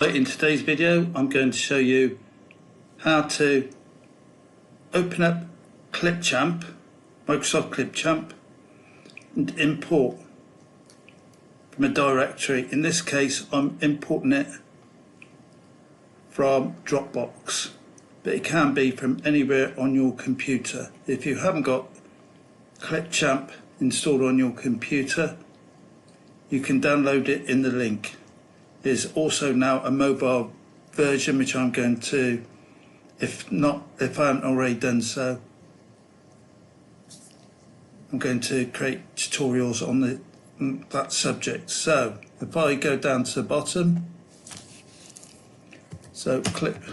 In today's video I'm going to show you how to open up Clipchamp, Microsoft Clipchamp, and import from a directory. In this case I'm importing it from Dropbox, but it can be from anywhere on your computer. If you haven't got Clipchamp installed on your computer, you can download it in the link. There's also now a mobile version which I'm going to, if I haven't already done so, I'm going to create tutorials on that subject. So if I go down to the bottom, so Clipchamp,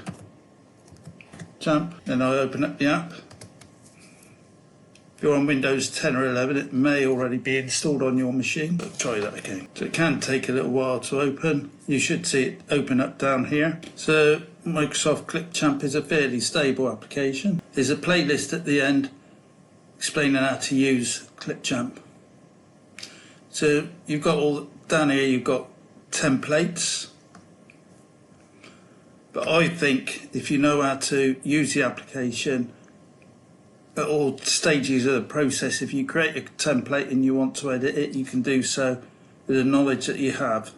then I open up the app. If you're on Windows 10 or 11, it may already be installed on your machine, but try that again. So it can take a little while to open. You should see it open up down here. So Microsoft Clipchamp is a fairly stable application. There's a playlist at the end explaining how to use Clipchamp. So you've got down here you've got templates. But I think if you know how to use the application, at all stages of the process, if you create a template and you want to edit it, you can do so with the knowledge that you have.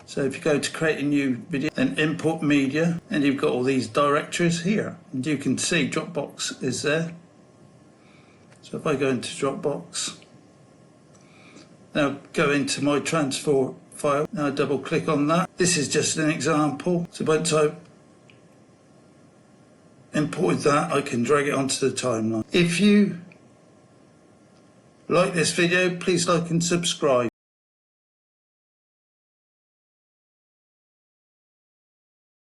So if you go to create a new video, then import media, and you've got all these directories here, and you can see Dropbox is there. So if I go into Dropbox, now go into my transfer file, now double click on that. This is just an example. So once I imported that, I can drag it onto the timeline. If you like this video, please like and subscribe.